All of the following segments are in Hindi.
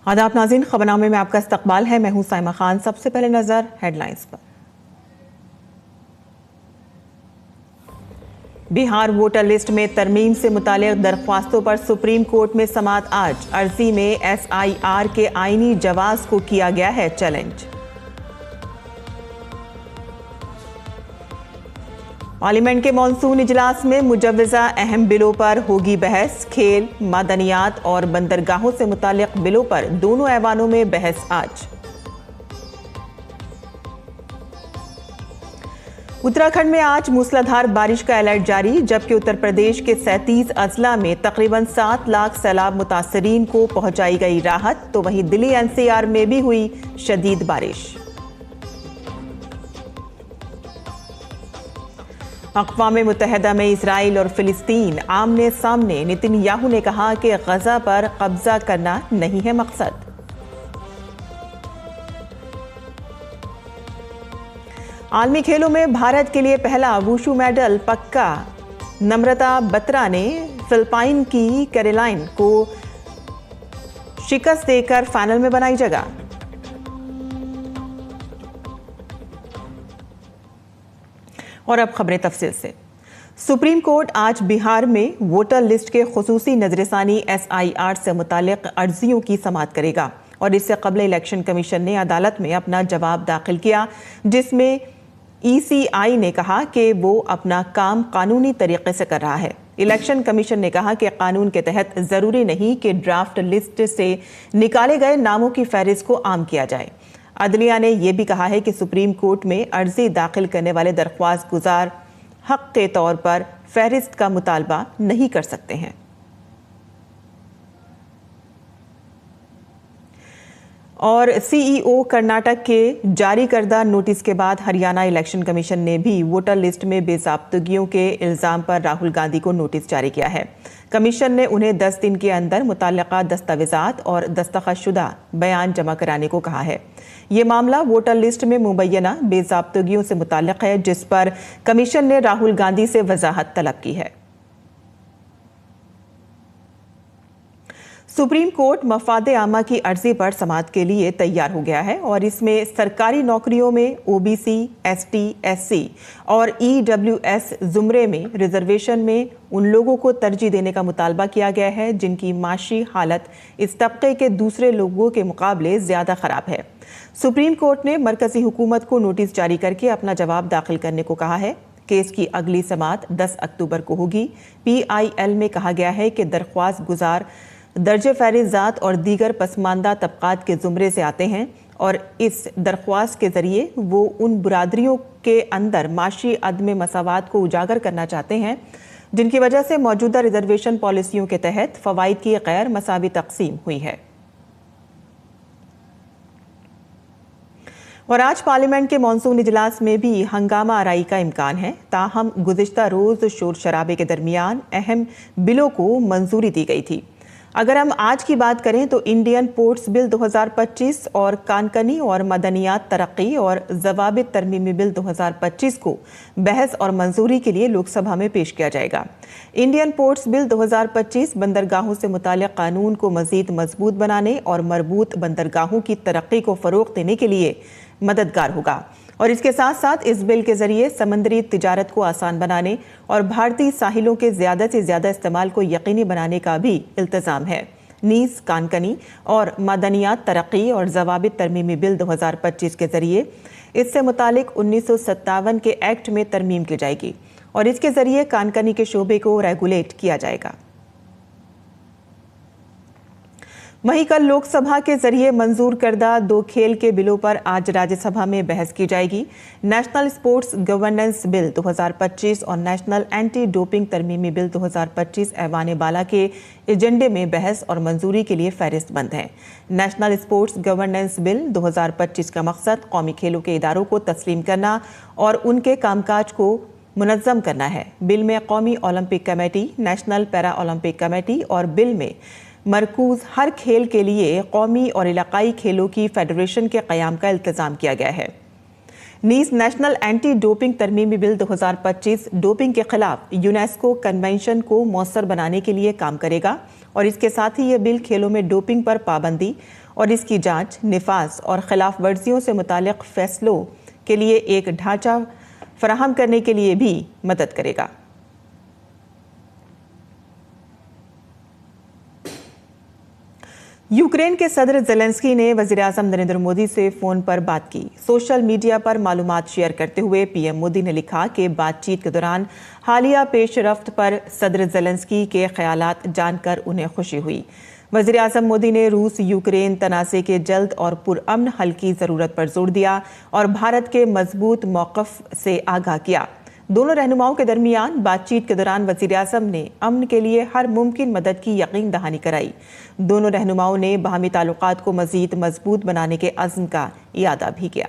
आदाब नाज़रीन, खबरनामे में आपका इस्तकबाल है। मैं हूं साइमा खान। सबसे पहले नजर हेडलाइंस पर। बिहार वोटर लिस्ट में तरमीम से मुताल्लिक़ दरख्वास्तों पर सुप्रीम कोर्ट में समाअत आज। अर्जी में SIR के आईनी जवाज़ को किया गया है चैलेंज। पार्लियामेंट के मॉनसून इजलास में मुजव्वज़ा अहम बिलों पर होगी बहस। खेल, मादनियात और बंदरगाहों से मुताल्लिक़ बिलों पर दोनों ऐवानों में बहस आज। उत्तराखंड में आज मूसलाधार बारिश का अलर्ट जारी, जबकि उत्तर प्रदेश के 37 अजला में तकरीबन 7 लाख सैलाब मुतासरीन को पहुंचाई गई राहत। तो वहीं दिल्ली NCR में भी हुई शदीद बारिश। अक़वाम मुत्तहिदा में इजराइल और फिलिस्तीन आमने सामने। नेतन्याहू ने कहा कि गजा पर कब्जा करना नहीं है मकसद। आलमी खेलों में भारत के लिए पहला वुशु मेडल पक्का। नम्रता बत्रा ने फिलिपाइन की कैरोलाइन को शिकस्त देकर फाइनल में बनाई जगह। और अब खबरें तफसील से। सुप्रीम कोर्ट आज बिहार में वोटर लिस्ट के खुसूसी नजरसानी SIR से मुताल्लिक़ अर्जियों की समाअत करेगा। और इससे कबल इलेक्शन कमीशन ने अदालत में अपना जवाब दाखिल किया, जिसमें ECI ने कहा कि वो अपना काम कानूनी तरीके से कर रहा है। इलेक्शन कमीशन ने कहा कि कानून के तहत ज़रूरी नहीं कि ड्राफ्ट लिस्ट से निकाले गए नामों की फहरिस्त को आम किया जाए। अदलिया ने यह भी कहा है कि सुप्रीम कोर्ट में अर्जी दाखिल करने वाले दरख्वास्त गुजार हक के तौर पर फहरिस्त का मुतालबा नहीं कर सकते हैं। और CEO कर्नाटक के जारी करदा नोटिस के बाद हरियाणा इलेक्शन कमीशन ने भी वोटर लिस्ट में बेज़ाब्तगियों के इल्ज़ाम पर राहुल गांधी को नोटिस जारी किया है। कमीशन ने उन्हें 10 दिन के अंदर मुताल्लिक़ा दस्तावेज़ात और दस्तखतशुदा बयान जमा कराने को कहा है। ये मामला वोटर लिस्ट में मुबैना बेज़ाब्तगियों से मुताल्लिक़ है, जिस पर कमीशन ने राहुल गांधी से वजाहत तलब की है। सुप्रीम कोर्ट मफाद आमा की अर्जी पर समाअत के लिए तैयार हो गया है और इसमें सरकारी नौकरियों में OBC, ST, SC और EWS जुमरे में रिजर्वेशन में उन लोगों को तरजीह देने का मुतालबा किया गया है जिनकी माशी हालत इस तबके के दूसरे लोगों के मुकाबले ज़्यादा ख़राब है। सुप्रीम कोर्ट ने मरकज़ी हुकूमत को नोटिस जारी करके अपना जवाब दाखिल करने को कहा है। केस की अगली समाअत 10 अक्टूबर को होगी। PIL में कहा गया है कि दरख्वास्त गुजार दर्जे फहरिस्त ज़ात और दीगर पसमानदा तबकात के ज़ुमरे से आते हैं और इस दरख्वास्त के ज़रिए वो उन बुरादरियों के अंदर माशी अदम मसावात को उजागर करना चाहते हैं जिनकी वजह से मौजूदा रिजर्वेशन पॉलिसियों के तहत फ़वाइद की गैर मसावी तकसीम हुई है। और आज पार्लियामेंट के मॉनसून इजलास में भी हंगामा आराई का इम्कान है। ताहम गुज़िश्ता रोज़ शोर शराबे के दरमियान अहम बिलों को मंजूरी दी गई थी। अगर हम आज की बात करें तो इंडियन पोर्ट्स बिल 2025 और कानकनी और मदनियात तरक्की और ज़वाबित तरमीमी बिल 2025 को बहस और मंजूरी के लिए लोकसभा में पेश किया जाएगा। इंडियन पोर्ट्स बिल 2025 बंदरगाहों से मुताल्लिक़ कानून को मज़ीद मजबूत बनाने और मरबूत बंदरगाहों की तरक्की को फ़रोग़ देने के लिए मददगार होगा और इसके साथ साथ इस बिल के जरिए समंदरी तिजारत को आसान बनाने और भारतीय साहिलों के ज़्यादा से ज़्यादा इस्तेमाल को यकीनी बनाने का भी इल्तज़ाम है। नीज़ कानकनी और मादनियात तरक्की और ज़वाबित तरमीमी बिल 2025 के जरिए इससे मुतालिक 1957 के एक्ट में तरमीम की जाएगी और इसके जरिए कानकनी के शोबे को रेगुलेट किया जाएगा। वहीं कल लोकसभा के जरिए मंजूर करदा 2 खेल के बिलों पर आज राज्यसभा में बहस की जाएगी। नेशनल स्पोर्ट्स गवर्नेंस बिल 2025 और नेशनल एंटी डोपिंग तरमीमी बिल 2025 ऐवान बाला के एजेंडे में बहस और मंजूरी के लिए फहरिस्त बंद हैं। नेशनल स्पोर्ट्स गवर्नेंस बिल 2025 का मकसद कौमी खेलों के इदारों को तस्लीम करना और उनके कामकाज को मुनज़्ज़म करना है। बिल में कौमी Olympic committee, national para Olympic committee और बिल में मरकूज हर खेल के लिए कौमी और इलाकाई खेलों की फेडरेशन के क़याम का इल्तज़ाम किया गया है। नीज़ नेशनल एंटी डोपिंग तरमीमी बिल 2025 डोपिंग के खिलाफ यूनेस्को कन्वेंशन को मौसर बनाने के लिए काम करेगा और इसके साथ ही ये बिल खेलों में डोपिंग पर पाबंदी और इसकी जांच, निफाज और खिलाफ वर्जियों से मुतालिक फैसलों के लिए एक ढांचा फराहम करने के लिए भी मदद करेगा। यूक्रेन के सदर ज़ेलेंस्की ने वज़ीर-ए-आज़म नरेंद्र मोदी से फ़ोन पर बात की। सोशल मीडिया पर मालूमात शेयर करते हुए पीएम मोदी ने लिखा कि बातचीत के दौरान हालिया पेशरफ्त पर सदर ज़ेलेंस्की के ख़यालात जानकर उन्हें खुशी हुई। वज़ीर-ए-आज़म मोदी ने रूस यूक्रेन तनाज़े के जल्द और पुरअमन हल की ज़रूरत पर जोर दिया और भारत के मजबूत मौक़िफ़ से आगाह किया। दोनों रहनुमाओं के दरमियान बातचीत के दौरान वज़ीर-ए-आज़म ने अमन के लिए हर मुमकिन मदद की यकीन दहानी कराई। दोनों रहनुमाओं ने बाहमी ताल्लुकात को मज़ीद मजबूत बनाने के अज़्म का इयादा भी किया।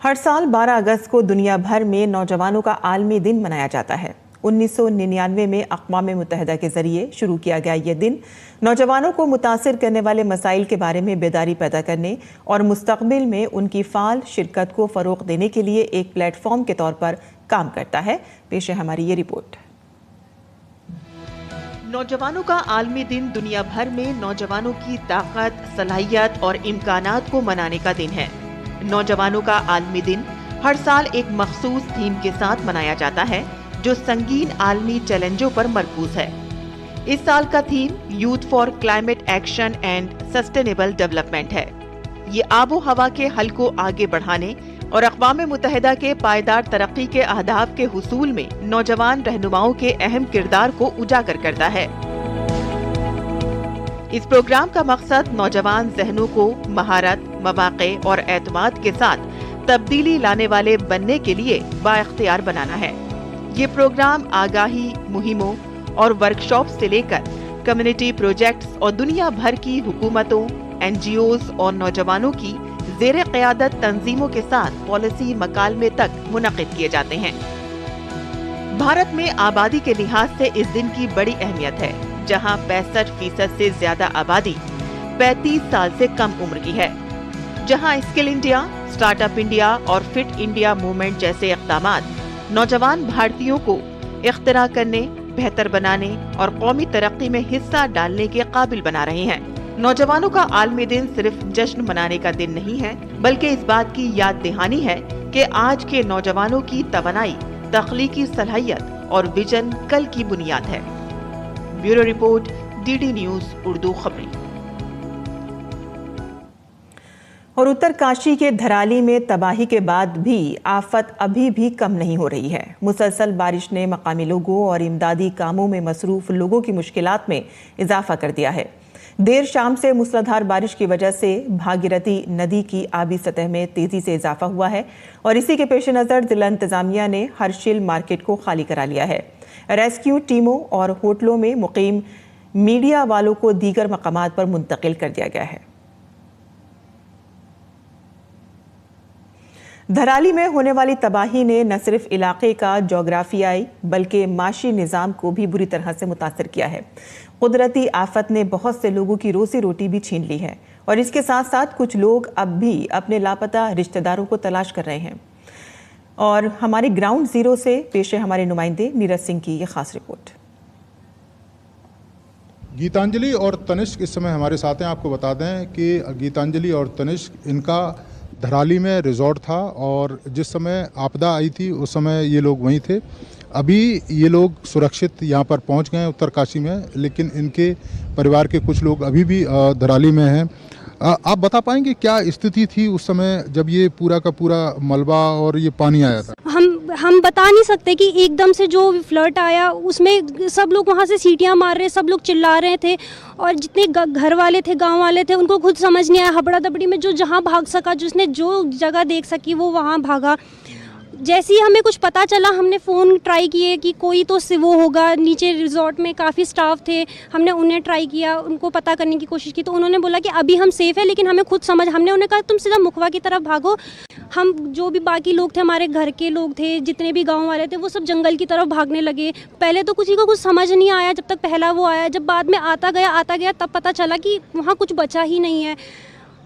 हर साल 12 अगस्त को दुनिया भर में नौजवानों का आलमी दिन मनाया जाता है। 1999 में अक़वाम मुत्तहिदा के जरिए शुरू किया गया ये दिन नौजवानों को मुतासिर करने वाले मसाइल के बारे में बेदारी पैदा करने और मुस्तक़बिल में उनकी फ़ाल शिरकत को फ़रोग़ देने के लिए एक प्लेटफॉर्म के तौर पर काम करता है। पेश है हमारी ये रिपोर्ट। नौजवानों का आलमी दिन दुनिया भर में नौजवानों की ताकत, सलाहियत और इम्कानात को मनाने का दिन है। नौजवानों का आलमी दिन हर साल एक मखसूस थीम के साथ मनाया जाता है जो संगीन आलमी चैलेंजों पर मरकूज है। इस साल का theme youth for climate action and sustainable development है। ये आबो हवा के हल को आगे बढ़ाने और अक़वाम मुत्तहिदा के पायदार तरक्की के अहदाफ के हुसूल में नौजवान रहनुमाओं के अहम किरदार को उजागर करता है। इस प्रोग्राम का मकसद नौजवान ज़हनों को महारत, मवाक़े और एतमाद के साथ तब्दीली लाने वाले बनने के लिए बाइख्तियार बनाना है। ये प्रोग्राम आगाही मुहिमों और वर्कशॉप से लेकर कम्युनिटी प्रोजेक्ट्स और दुनिया भर की हुकूमतों, NGOs और नौजवानों की ज़ेरे क़यादत तंजीमों के साथ पॉलिसी मकालमे तक मुनक़िद किए जाते हैं। भारत में आबादी के लिहाज से इस दिन की बड़ी अहमियत है, जहां 65% से ज्यादा आबादी 35 साल से कम उम्र की है। जहां स्किल इंडिया, स्टार्टअप इंडिया और फिट इंडिया मूवमेंट जैसे इक़दामात नौजवान भारतीयों को इख्तिरा करने, बेहतर बनाने और कौमी तरक्की में हिस्सा डालने के काबिल बना रहे हैं। नौजवानों का आलमी दिन सिर्फ जश्न मनाने का दिन नहीं है, बल्कि इस बात की याद दहानी है कि आज के नौजवानों की तवानाई, तख्लीकी सलाहियत और विजन कल की बुनियाद है। Bureau report, DD news Urdu खबरी। और उत्तरकाशी के धराली में तबाही के बाद भी आफत अभी भी कम नहीं हो रही है। मुसलसल बारिश ने मकामी लोगों और इमदादी कामों में मसरूफ लोगों की मुश्किलात में इजाफा कर दिया है। देर शाम से मूसलाधार बारिश की वजह से भागीरथी नदी की आबी सतह में तेजी से इजाफा हुआ है और इसी के पेश नज़र जिला इंतजामिया ने हर्शिल मार्केट को खाली करा लिया है। रेस्क्यू टीमों और होटलों में मुकीम मीडिया वालों को दीगर मकामात पर मुंतकिल कर दिया गया है। धराली में होने वाली तबाही ने न सिर्फ इलाके का जोग्राफियाई बल्कि माशी निज़ाम को भी बुरी तरह से मुतासर किया है। कुदरती आफत ने बहुत से लोगों की रोजी रोटी भी छीन ली है और इसके साथ साथ कुछ लोग अब भी अपने लापता रिश्तेदारों को तलाश कर रहे हैं। और हमारे ग्राउंड जीरो से पेश है हमारे नुमाइंदे नीरज सिंह की ये खास रिपोर्ट। गीतांजलि और तनिष्क इस समय हमारे साथ हैं। आपको बता दें कि गीतांजलि और तनिष्क इनका धराली में रिजॉर्ट था और जिस समय आपदा आई थी उस समय ये लोग वहीं थे। अभी ये लोग सुरक्षित यहाँ पर पहुँच गए उत्तरकाशी में, लेकिन इनके परिवार के कुछ लोग अभी भी धराली में हैं। आप बता पाएंगे क्या स्थिति थी उस समय जब ये पूरा का पूरा मलबा और ये पानी आया था? हम बता नहीं सकते कि एकदम से जो फ्लड आया उसमें सब लोग वहाँ से सीटियाँ मार रहे, सब लोग चिल्ला रहे थे और जितने घर वाले थे, गांव वाले थे, उनको खुद समझ नहीं आया। हबड़ा दबड़ी में जो जहाँ भाग सका, जिसने जो जगह देख सकी वो वहाँ भागा। जैसे ही हमें कुछ पता चला हमने फ़ोन ट्राई किए कि कोई तो वो होगा। नीचे रिजॉर्ट में काफ़ी स्टाफ थे, हमने उन्हें ट्राई किया, उनको पता करने की कोशिश की तो उन्होंने बोला कि अभी हम सेफ़ है, लेकिन हमें खुद समझ, हमने उन्हें कहा तुम सीधा मुखवा की तरफ भागो। हम जो भी बाकी लोग थे, हमारे घर के लोग थे, जितने भी गांव वाले थे, वो सब जंगल की तरफ भागने लगे। पहले तो किसी को कुछ समझ नहीं आया जब तक पहला वो आया। जब बाद में आता गया तब पता चला कि वहाँ कुछ बचा ही नहीं है।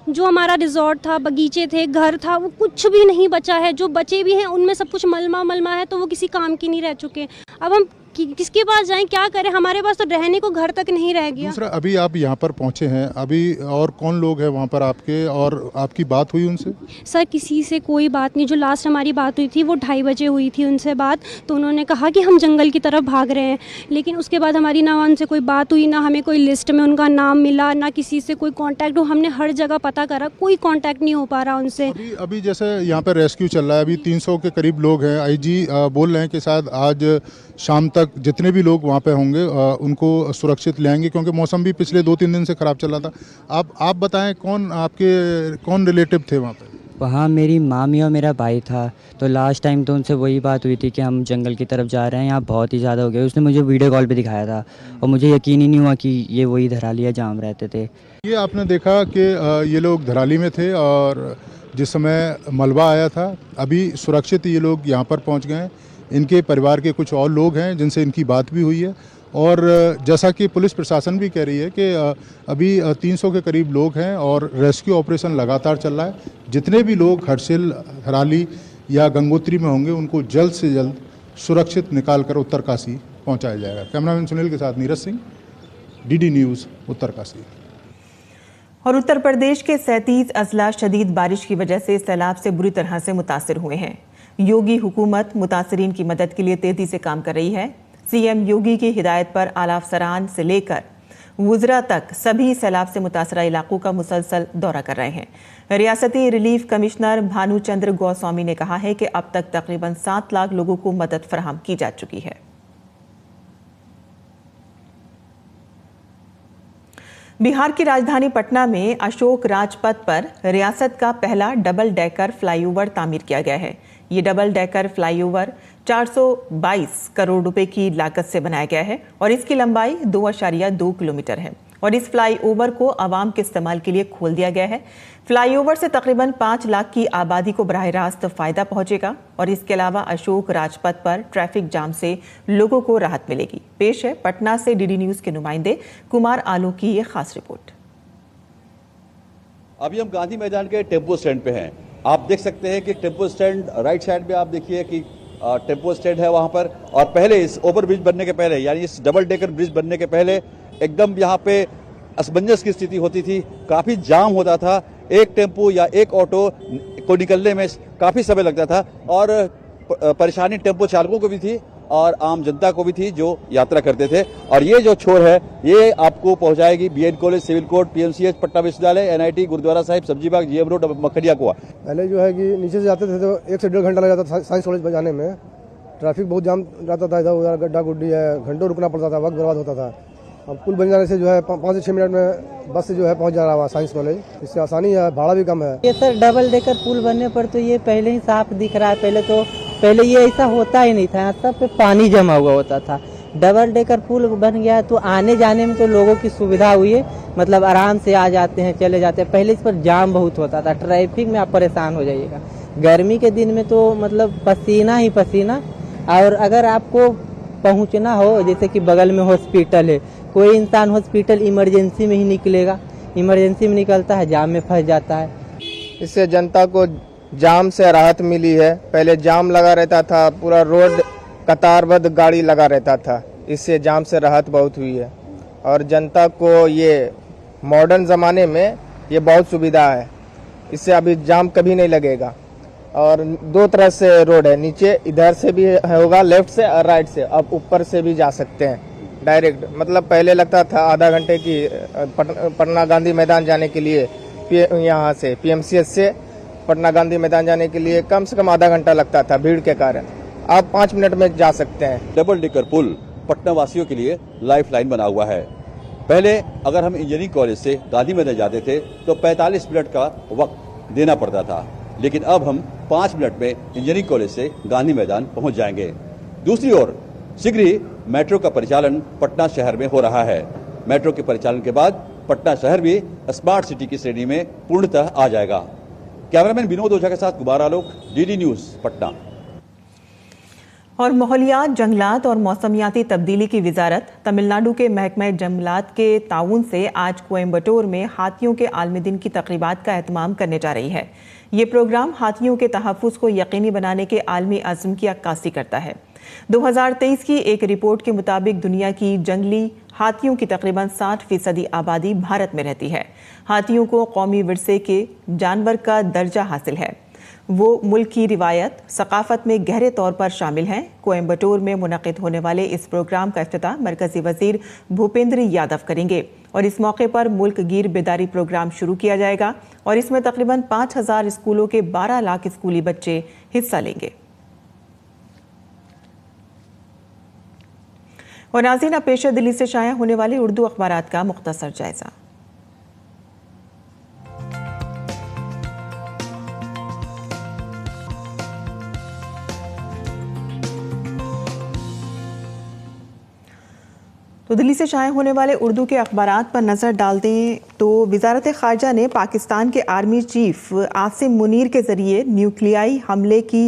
जो हमारा रिजॉर्ट था, बगीचे थे, घर था, वो कुछ भी नहीं बचा है। जो बचे भी हैं उनमें सब कुछ मलमा है, तो वो किसी काम की नहीं रह चुके। अब हम कि किसके पास जाएं, क्या करें, हमारे पास तो रहने को घर तक नहीं रह गया। दूसरा, अभी आप यहाँ पर पहुँचे हैं, अभी और कौन लोग हैं वहाँ पर आपके, और आपकी बात हुई उनसे? सर किसी से कोई बात नहीं, जो लास्ट हमारी बात हुई थी वो 2:30 बजे हुई थी उनसे बात, तो उन्होंने कहा कि हम जंगल की तरफ भाग रहे हैं, लेकिन उसके बाद हमारी ना उनसे कोई बात हुई, ना हमें कोई लिस्ट में उनका नाम मिला, ना किसी से कोई कांटेक्ट हो। हमने हर जगह पता करा, कोई कांटेक्ट नहीं हो पा रहा उनसे। अभी जैसे यहाँ पर रेस्क्यू चल रहा है, अभी 300 के करीब लोग हैं। आईजी बोल रहे हैं कि शायद आज शाम तक जितने भी लोग वहाँ पे होंगे उनको सुरक्षित ले आएंगे, क्योंकि मौसम भी पिछले 2-3 दिन से ख़राब चल रहा था। आप बताएं, कौन रिलेटिव थे वहाँ पे? वहाँ मेरी मामी और मेरा भाई था, तो लास्ट टाइम तो उनसे वही बात हुई थी कि हम जंगल की तरफ जा रहे हैं, यहाँ बहुत ही ज़्यादा हो गया। उसने मुझे वीडियो कॉल पे दिखाया था और मुझे यकीन ही नहीं हुआ कि ये वही धराली है जहाँ हम रहते थे। ये आपने देखा कि ये लोग धराली में थे और जिस समय मलबा आया था, अभी सुरक्षित ये लोग यहाँ पर पहुँच गए हैं। इनके परिवार के कुछ और लोग हैं जिनसे इनकी बात भी हुई है, और जैसा कि पुलिस प्रशासन भी कह रही है कि अभी 300 के करीब लोग हैं और रेस्क्यू ऑपरेशन लगातार चल रहा है। जितने भी लोग हर्षिल, हराली या गंगोत्री में होंगे उनको जल्द से जल्द सुरक्षित निकाल कर उत्तरकाशी पहुंचाया जाएगा। कैमरामैन सुनील के साथ नीरज सिंह, डीडी न्यूज़, उत्तरकाशी। और उत्तर प्रदेश के 37 अजला शदीद बारिश की वजह से सैलाब से बुरी तरह से मुतासिर हुए हैं। योगी हुकूमत मुतासिरीन की मदद के लिए तेजी से काम कर रही है। सीएम योगी की हिदायत पर आला अफसरान से लेकर वुज़रा तक सभी सैलाब से मुतासरा इलाकों का मुसलसल दौरा कर रहे हैं। रियासती रिलीफ कमिश्नर भानुचंद्र गोस्वामी ने कहा है कि अब तक तकरीबन 7 लाख लोगों को मदद फराहम की जा चुकी है। बिहार की राजधानी पटना में अशोक राजपथ पर रियासत का पहला डबल डेकर फ्लाईओवर तामीर किया गया है। ये डबल डेकर फ्लाईओवर 422 करोड़ रुपए की लागत से बनाया गया है और इसकी लंबाई 2.2 किलोमीटर है और इस फ्लाईओवर को आवाम के इस्तेमाल के लिए खोल दिया गया है। फ्लाईओवर से तकरीबन 5 लाख की आबादी को बराह रास्त फायदा पहुंचेगा और इसके अलावा अशोक राजपथ पर ट्रैफिक जाम से लोगों को राहत मिलेगी। पेश है पटना से डीडी न्यूज के नुमाइंदे कुमार आलू की ये खास रिपोर्ट। अभी हम गांधी मैदान के टेम्पो स्टैंड पे हैं। आप देख सकते हैं कि टेम्पो स्टैंड राइट साइड में आप देखिए कि टेम्पो स्टैंड है वहां पर, और पहले इस ओवर ब्रिज बनने के पहले, यानी इस डबल डेकर ब्रिज बनने के पहले एकदम यहाँ पे असमंजस की स्थिति होती थी, काफी जाम होता था, एक टेम्पो या एक ऑटो को निकलने में काफी समय लगता था और परेशानी टेम्पो चालकों को भी थी और आम जनता को भी थी जो यात्रा करते थे। और ये जो छोर है ये आपको पहुंचाएगी BEd college, civil court, PMCH, Patna विश्वविद्यालय, एनआईटी, गुरुद्वारा साहिब, सब्जी बाग, जीएम रोड, मखरिया कुआ। पहले जो है कि नीचे से जाते थे तो 1 से 1.5 घंटा लग जाता था साइंस कॉलेज पर जाने में। ट्रैफिक बहुत जाम रहता था, इधर उधर गड्ढा गुड्डी है, घंटों रुकना पड़ता था, वक्त बर्बाद होता था। अब पुल बन जाने से जो है 5 से 6 मिनट में बस से जो है पहुंच जा रहा है साइंस कॉलेज, इससे आसानी है, भाड़ा भी कम है। ये सर डबल डेकर पुल बनने पर तो ये पहले ही साफ दिख रहा है। पहले ये ऐसा होता ही नहीं था, यहाँ सब पे पानी जमा हुआ होता था। डबल डेकर पुल बन गया तो आने जाने में तो लोगों की सुविधा हुई है, मतलब आराम से आ जाते हैं, चले जाते हैं। पहले इस पर जाम बहुत होता था, ट्रैफिक में आप परेशान हो जाइएगा। गर्मी के दिन में तो मतलब पसीना ही पसीना। और अगर आपको पहुंचना हो, जैसे कि बगल में हॉस्पिटल है, कोई इंसान हॉस्पिटल इमरजेंसी में ही निकलेगा, इमरजेंसी में निकलता है, जाम में फंस जाता है। इससे जनता को जाम से राहत मिली है। पहले जाम लगा रहता था, पूरा रोड कतारबद्ध गाड़ी लगा रहता था, इससे जाम से राहत बहुत हुई है और जनता को ये मॉडर्न ज़माने में ये बहुत सुविधा है, इससे अभी जाम कभी नहीं लगेगा। और 2 तरह से रोड है, नीचे इधर से भी होगा लेफ्ट से और राइट से, अब ऊपर से भी जा सकते हैं डायरेक्ट। मतलब पहले लगता था आधा घंटे की पटना गांधी मैदान जाने के लिए, यहाँ से पीएमसीएच से पटना गांधी मैदान जाने के लिए कम से कम आधा घंटा लगता था भीड़ के कारण, आप 5 मिनट में जा सकते हैं। डबल डेकर पुल पटना वासियों के लिए लाइफ लाइन बना हुआ है। पहले अगर हम इंजीनियरिंग कॉलेज से गांधी मैदान जाते थे तो 45 मिनट का वक्त देना पड़ता था, लेकिन अब हम 5 मिनट में इंजीनियरिंग कॉलेज से गांधी मैदान पहुंच जाएंगे। दूसरी ओर शीघ्र ही मेट्रो का परिचालन पटना शहर में हो रहा है। मेट्रो के परिचालन के बाद पटना शहर भी स्मार्ट सिटी की श्रेणी में पूर्णतः आ जाएगा। कैमरामैन विनोद ओझा के साथ कुमार आलोक, डीडी न्यूज, पटना। और माहौलियात, जंगलात और मौसमियाती तब्दीली की वजारत तमिलनाडु के महकमा जंगलात के ताउन से आज कोयम्बटूर में हाथियों के आलमी दिन की तकरीबात का एहतमाम करने जा रही है। ये प्रोग्राम हाथियों के तहफ़्फ़ुज़ को यकीनी बनाने के आलमी अज़्म की अक्कासी करता है। 2023 की एक रिपोर्ट के मुताबिक दुनिया की जंगली हाथियों की तकरीबन 60% आबादी भारत में रहती है। हाथियों को कौमी विरसे के जानवर का दर्जा हासिल है। वो मुल्क की रिवायत सकाफत में गहरे तौर पर शामिल हैं। कोयम्बटूर में मुनक़िद होने वाले इस प्रोग्राम का इफ्तिताह मरकज़ी वज़ीर भूपेंद्र यादव करेंगे और इस मौके पर मुल्क गिर बेदारी प्रोग्राम शुरू किया जाएगा और इसमें तकरीबन 5000 स्कूलों के 12 लाख स्कूली बच्चे हिस्सा लेंगे। और नाज़रीन, अब पेश है दिल्ली से शाया होने वाले उर्दू अखबारात का मुख्तसर जायजा। तो दिल्ली से शाया होने वाले उर्दू के अखबारात पर नज़र डाल दें तो वज़ारत ख़ारजा ने पाकिस्तान के आर्मी चीफ आसिम मुनीर के ज़रिए न्यूक्लियाई हमले की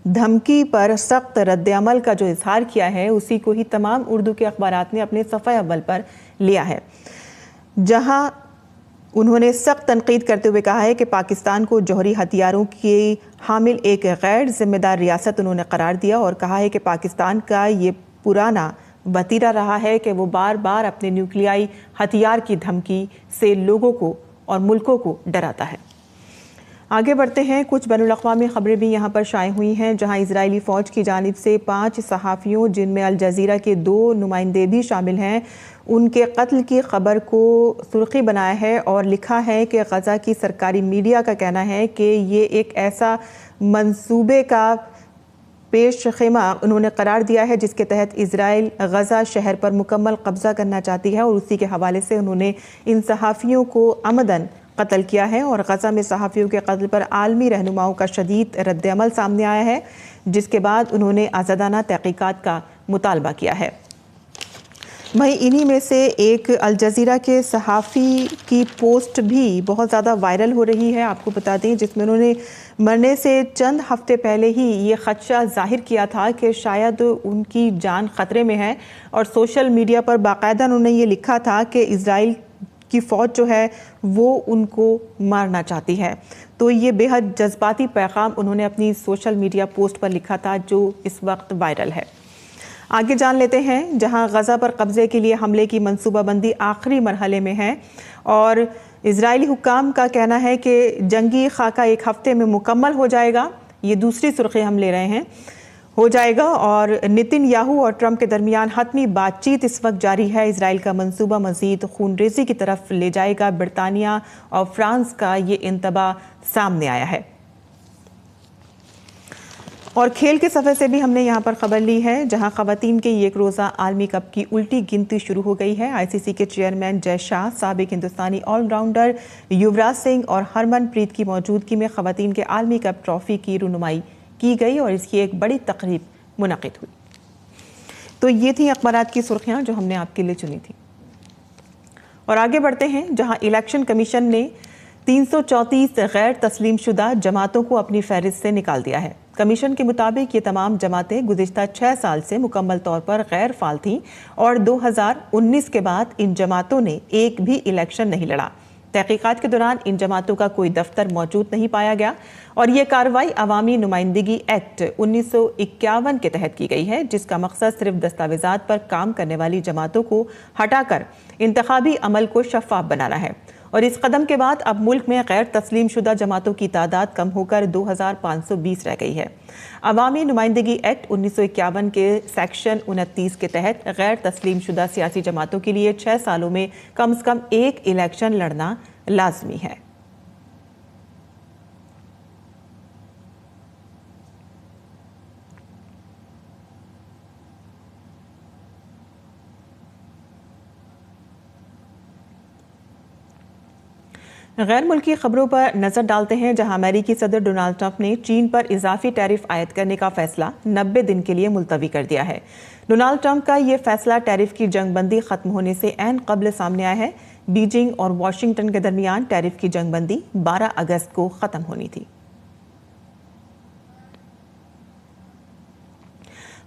धमकी पर सख्त रद्द-ए-अमल का जो इजहार किया है, उसी को ही तमाम उर्दू के अखबारात ने अपने सफ़े अव्वल पर लिया है, जहां उन्होंने सख्त तनकीद करते हुए कहा है कि पाकिस्तान को जौहरी हथियारों की हामिल एक गैर जिम्मेदार रियासत उन्होंने करार दिया और कहा है कि पाकिस्तान का ये पुराना वतीरा रहा है कि वो बार बार अपने न्यूक्लियाई हथियार की धमकी से लोगों को और मुल्कों को डराता है। आगे बढ़ते हैं, कुछ बैनुल-अक़वामी खबरें भी यहाँ पर शाये हुई हैं, जहाँ इजरायली फ़ौज की जानिब से 5 सहाफ़ियों जिनमें अल जज़ीरा के 2 नुमाइंदे भी शामिल हैं, उनके कत्ल की खबर को सुर्खी बनाया है और लिखा है कि गज़ा की सरकारी मीडिया का कहना है कि ये एक ऐसा मंसूबे का पेश खेमा उन्होंने करार दिया है जिसके तहत इजराइल गज़ा शहर पर मुकम्मल कब्जा करना चाहती है और उसी के हवाले से उन्होंने इन सहाफ़ियों को अमदन कत्ल किया है और गज़ा में सहाफ़ियों के कत्ल पर आलमी रहनुमाओं का शदीद रद्द-ए-अमल सामने आया है, जिसके बाद उन्होंने आज़ादाना तहक़ीक़ात का मुतालबा किया है। वहीं इन्हीं में से एक अल जज़ीरा के सहाफ़ी की पोस्ट भी बहुत ज़्यादा वायरल हो रही है, आपको बता दें, जिसमें उन्होंने मरने से चंद हफ्ते पहले ही ये ख़दशा ज़ाहिर किया था कि शायद उनकी जान ख़तरे में है और सोशल मीडिया पर बाकायदा उन्होंने ये लिखा था कि इजराइल की फ़ौज जो है वो उनको मारना चाहती है। तो ये बेहद जज्बाती पैगाम उन्होंने अपनी सोशल मीडिया पोस्ट पर लिखा था, जो इस वक्त वायरल है। आगे जान लेते हैं, जहां गज़ा पर कब्ज़े के लिए हमले की मनसूबाबंदी आखिरी मरहले में है और इजरायली हुक्काम का कहना है कि जंगी खाका 1 हफ्ते में मुकम्मल हो जाएगा। ये दूसरी सुर्खी हम ले रहे हैं, हो जाएगा। और नेतन्याहू और ट्रंप के दरमियान हतमी बातचीत इस वक्त जारी है। इजराइल का मंसूबा मज़ीद खूनरेज़ी की तरफ ले जाएगा। बरतानिया और फ्रांस का ये इंतबा सामने आया है। और खेल के सफ़े से भी हमने यहाँ पर खबर ली है, जहाँ ख़वातीन के एक रोज़ा आलमी कप की उल्टी गिनती शुरू हो गई है। आईसीसी के चेयरमैन जय शाह, साबिक हिंदुस्तानी ऑलराउंडर युवराज सिंह और हरमनप्रीत की मौजूदगी में ख़वातीन के आलमी कप ट्रॉफ़ी की रुनुमाई की गई और इसकी एक बड़ी तकरीब मुनक़िद हुई। तो ये थी अखबारात की सुर्खियाँ जो हमने आपके लिए चुनी थी। और आगे बढ़ते हैं, जहाँ इलेक्शन कमीशन ने 334 गैर तस्लीम शुदा जमातों को अपनी फहरिस्त से निकाल दिया है। कमीशन के मुताबिक ये तमाम जमातें गुज़िश्ता 6 साल से मुकम्मल तौर पर गैर फाल थीं और 2019 के बाद इन जमातों ने एक भी इलेक्शन नहीं लड़ा। तहकीकात के दौरान इन जमातों का कोई दफ्तर मौजूद नहीं पाया गया और ये कार्रवाई अवामी नुमाइंदगी एक्ट 1951 के तहत की गई है, जिसका मकसद सिर्फ दस्तावेजात पर काम करने वाली जमातों को हटाकर इंतखाबी अमल को शफाफ बनाना है। और इस कदम के बाद अब मुल्क में गैर तस्लीम शुदा जमातों की तादाद कम होकर 2520 रह गई है। अवामी नुमाइंदगी एक्ट 1951 के सेक्शन 29 के तहत गैर तस्लीम शुदा सियासी जमातों के लिए 6 सालों में कम से कम एक इलेक्शन लड़ना लाजमी है। गैर मुल्की खबरों पर नजर डालते हैं, जहां अमेरिकी सदर डोनाल्ड ट्रंप ने चीन पर इजाफी टैरिफ आयद करने का फैसला 90 दिन के लिए मुलतवी कर दिया है। डोनाल्ड ट्रंप का यह फैसला टैरिफ की जंगबंदी खत्म होने से ऐन कबल सामने आया है। बीजिंग और वाशिंगटन के दरमियान टैरिफ की जंगबंदी 12 अगस्त को खत्म होनी थी।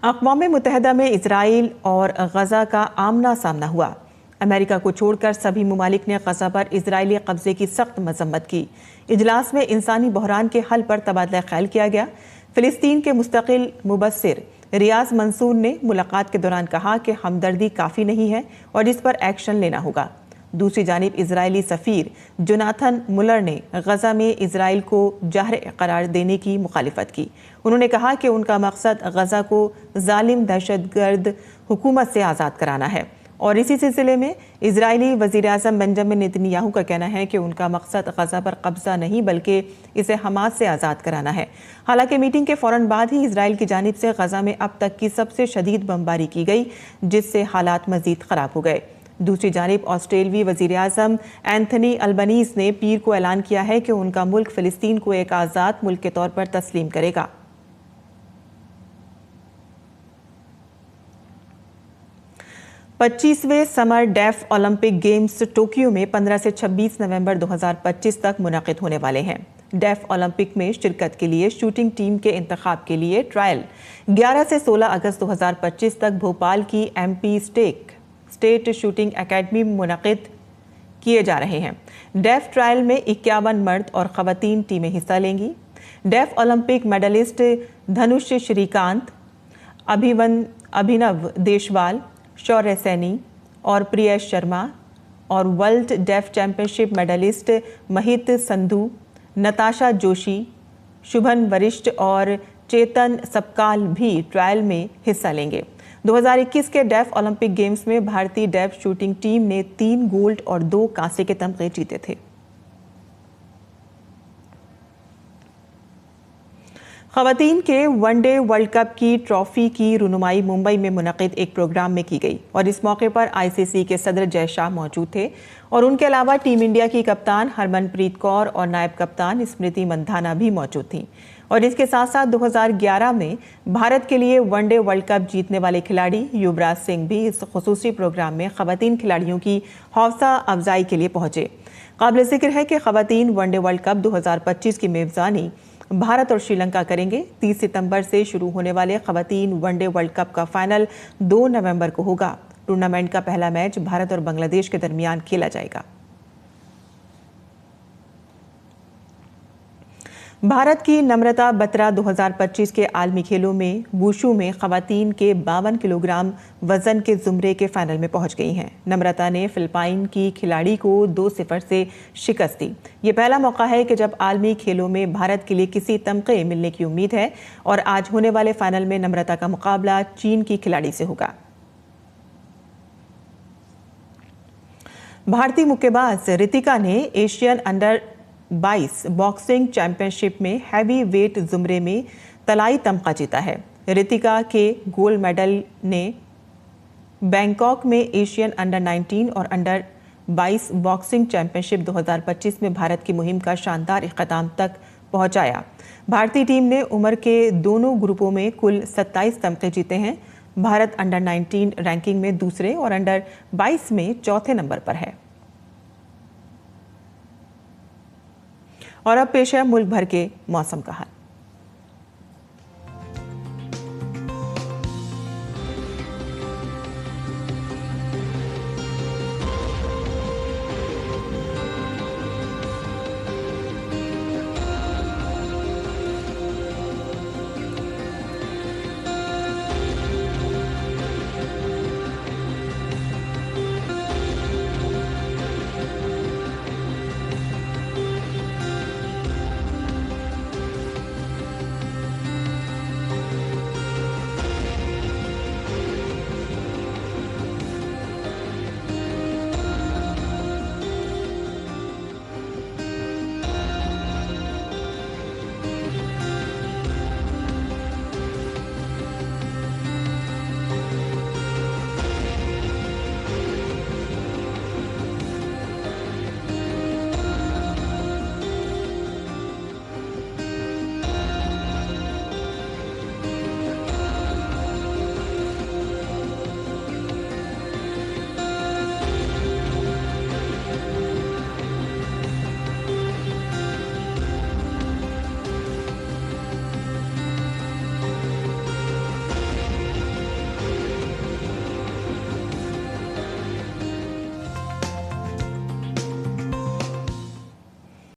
अक़वाम मुत्तहिदा में इजराइल और गज़ा का आमना सामना हुआ। अमेरिका को छोड़कर सभी मुमालिक ने गज़ा पर इजरायली कब्जे की सख्त मजम्मत की। इजलास में इंसानी बहरान के हल पर तबादला ख्याल किया गया। फ़िलिस्तीन के मुस्तकिल मुबस्सिर रियाज मंसूर ने मुलाकात के दौरान कहा कि हमदर्दी काफ़ी नहीं है और इस पर एक्शन लेना होगा। दूसरी जानिब इजरायली सफ़ीर जोनाथन मुलर ने गजा में इजराइल को जहर करार देने की मुखालिफत की। उन्होंने कहा कि उनका मकसद गजा को जालिम दहशतगर्द हुकूमत से आज़ाद कराना है और इसी सिलसिले में इजरायली वज़ीर आज़म बेंजामिन नेतन्याहू का कहना है कि उनका मकसद गजा पर कब्जा नहीं बल्कि इसे हमास से आज़ाद कराना है। हालांकि मीटिंग के फ़ौरन बाद ही इजराइल की जानिब से गजा में अब तक की सबसे शदीद बमबारी की गई, जिससे हालात मज़ीद ख़राब हो गए। दूसरी जानिब ऑस्ट्रेलवी वज़ीर आज़म एंथनी अल्बनीज़ ने पीर को ऐलान किया है कि उनका मुल्क फ़िलिस्तीन को एक आज़ाद मुल्क के तौर पर तस्लीम करेगा। पच्चीसवें summer deaf Olympic games Tokyo में 15 से 26 नवंबर 2025 तक मुनक़िद होने वाले हैं। डेफ ओलंपिक में शिरकत के लिए शूटिंग टीम के इंतखाब के लिए ट्रायल 11 से 16 अगस्त 2025 तक भोपाल की MP स्टेट शूटिंग एकेडमी में मुनक़िद किए जा रहे हैं। डेफ ट्रायल में 51 मर्द और ख़वातीन टीमें हिस्सा लेंगी। Deaf Olympic medallist Dhanush Srikanth, Abhinav Deswal, Shaurya Saini और प्रियेश शर्मा और world deaf championship medallist Mahit Sandhu, Natasha Joshi, Shubhan Varishth और चेतन सबकाल भी ट्रायल में हिस्सा लेंगे। 2021 के डेफ ओलंपिक गेम्स में भारतीय डेफ शूटिंग टीम ने 3 गोल्ड और 2 कांसे के तमगे जीते थे। ख़वातीन के वनडे वर्ल्ड कप की ट्रॉफी की रुनुमाई मुंबई में मुनक़िद एक प्रोग्राम में की गई और इस मौके पर ICC के सदर जय शाह मौजूद थे और उनके अलावा टीम इंडिया की कप्तान हरमनप्रीत कौर और नायब कप्तान स्मृति मंधाना भी मौजूद थीं। और इसके साथ साथ 2011 में भारत के लिए वनडे वर्ल्ड कप जीतने वाले खिलाड़ी युवराज सिंह भी इस खुसूसी प्रोग्राम में ख़वातीन खिलाड़ियों की हौसला अफजाई के लिए पहुंचे। काबिल ज़िक्र है कि ख़वातीन वनडे वर्ल्ड कप 2025 की मेज़बानी भारत और श्रीलंका करेंगे। 30 सितंबर से शुरू होने वाले ख़वातीन वनडे वर्ल्ड कप का फाइनल 2 नवंबर को होगा। टूर्नामेंट का पहला मैच भारत और बांग्लादेश के दरमियान खेला जाएगा। भारत की नम्रता बत्रा 2025 के आलमी खेलों में वुशु में ख़वातीन के 52 किलोग्राम वजन के ज़ुमरे के फाइनल में पहुंच गई हैं। नम्रता ने फिलिपाइन की खिलाड़ी को 2-0 से शिकस्त दी। ये पहला मौका है कि जब आलमी खेलों में भारत के लिए किसी तमगे मिलने की उम्मीद है और आज होने वाले फाइनल में नम्रता का मुकाबला चीन की खिलाड़ी से होगा। भारतीय मुक्केबाज रितिका ने एशियन अंडर 22 बॉक्सिंग चैंपियनशिप में हैवी वेट जुमरे में तलाई तमगा जीता है। रितिका के गोल्ड मेडल ने बैंकॉक में एशियन अंडर 19 और अंडर 22 बॉक्सिंग चैंपियनशिप 2025 में भारत की मुहिम का शानदार इख्तिताम तक पहुंचाया। भारतीय टीम ने उम्र के दोनों ग्रुपों में कुल 27 तमगे जीते हैं। भारत अंडर 19 रैंकिंग में दूसरे और अंडर 22 में चौथे नंबर पर है। और अब पेश है मुल्क भर के मौसम का हाल।